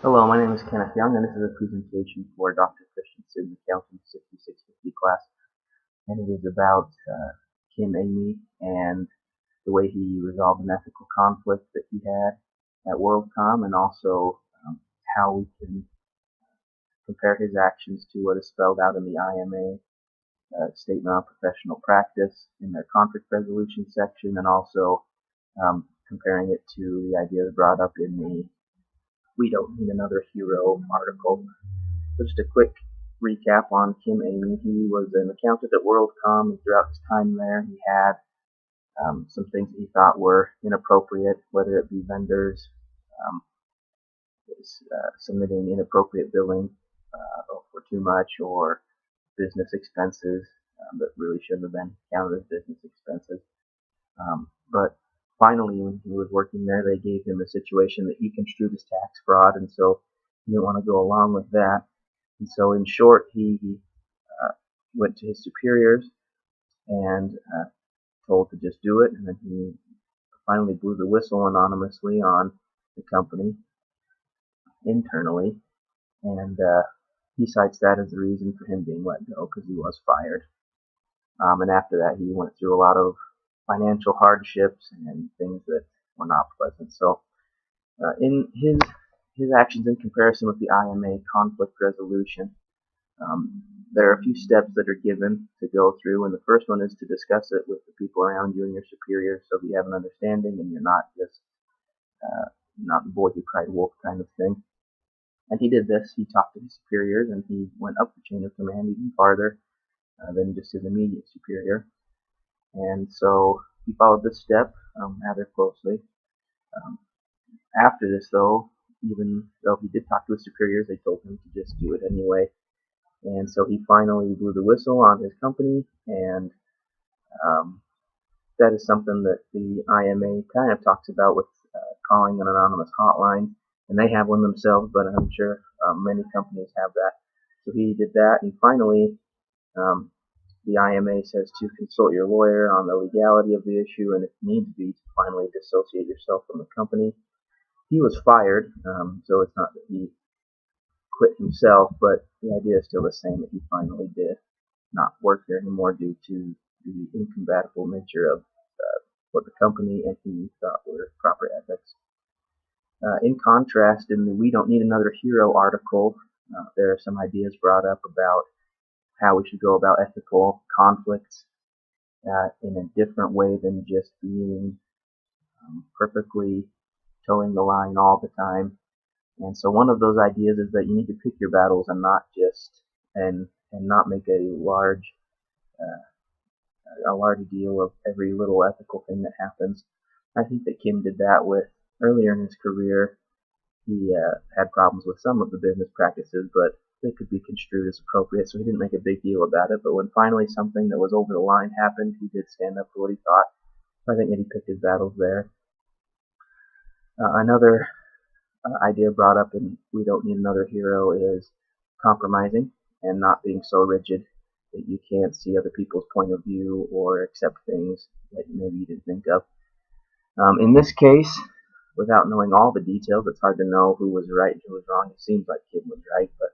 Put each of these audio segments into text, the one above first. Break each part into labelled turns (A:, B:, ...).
A: Hello, my name is Kenneth Young, and this is a presentation for Dr. Christensen's Accounting 6650 class, and it is about Kim Emigh and the way he resolved an ethical conflict that he had at WorldCom, and also how we can compare his actions to what is spelled out in the IMA Statement on Professional Practice in their conflict resolution section, and also comparing it to the ideas brought up in the We Don't Need Another Hero article. Just a quick recap on Kim Emigh. He was an accountant at WorldCom, and throughout his time there, he had some things that he thought were inappropriate, whether it be vendors um, submitting inappropriate billing for too much, or business expenses that really shouldn't have been counted as business expenses. But finally, when he was working there, they gave him a situation that he construed as tax fraud, and so he didn't want to go along with that. And so, in short, he went to his superiors and told to just do it, and then he finally blew the whistle anonymously on the company internally, and he cites that as the reason for him being let go, because he was fired. And after that, he went through a lot of financial hardships and things that were not pleasant. So, in his actions in comparison with the IMA conflict resolution, there are a few steps that are given to go through, and the first one is to discuss it with the people around you and your superiors, so that you have an understanding and you're not just not the boy who cried wolf kind of thing. And he did this. He talked to his superiors, and he went up the chain of command even farther than just his immediate superior. And so he followed this step rather closely. After this, though, even though he did talk to his superiors, they told him to just do it anyway. And so he finally blew the whistle on his company, and that is something that the IMA kind of talks about with calling an anonymous hotline, and they have one themselves, but I'm sure many companies have that. So he did that, and finally, the IMA says to consult your lawyer on the legality of the issue, and if needs be, to finally dissociate yourself from the company. He was fired, so it's not that he quit himself, but the idea is still the same, that he finally did not work there anymore due to the incompatible nature of what the company and he thought were proper ethics. In contrast, in the We Don't Need Another Hero article, there are some ideas brought up about how we should go about ethical conflicts in a different way than just being perfectly towing the line all the time. And so one of those ideas is that you need to pick your battles and not just and not make a large deal of every little ethical thing that happens. I think that Kim did that with earlier in his career. He had problems with some of the business practices, but they could be construed as appropriate, so he didn't make a big deal about it. But when finally something that was over the line happened, he did stand up for what he thought. I think that he picked his battles there. Another idea brought up in We Don't Need Another Hero is compromising and not being so rigid that you can't see other people's point of view or accept things that maybe you didn't think of. In this case, without knowing all the details, it's hard to know who was right and who was wrong. It seems like Kim was right, but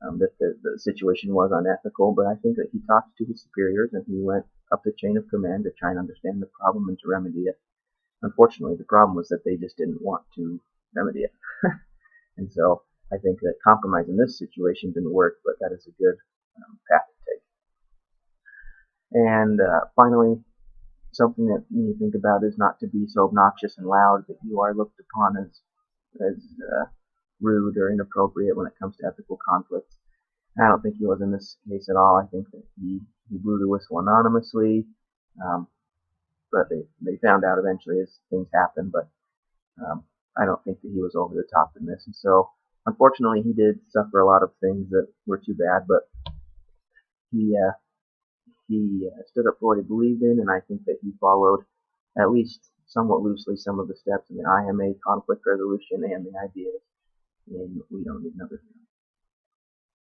A: that the situation was unethical. But I think that he talked to his superiors, and he went up the chain of command to try and understand the problem and to remedy it. Unfortunately, the problem was that they just didn't want to remedy it. And so I think that compromise in this situation didn't work, but that is a good path to take. And finally, something that you need to think about is not to be so obnoxious and loud that you are looked upon as rude or inappropriate when it comes to ethical conflicts. And I don't think he was in this case at all. I think that he blew the whistle anonymously, but they found out eventually as things happened. But I don't think that he was over the top in this. And so, unfortunately, he did suffer a lot of things that were too bad, but he stood up for what he believed in, and I think that he followed, at least somewhat loosely, some of the steps in the IMA conflict resolution and the ideas in We Don't Need Another Hero.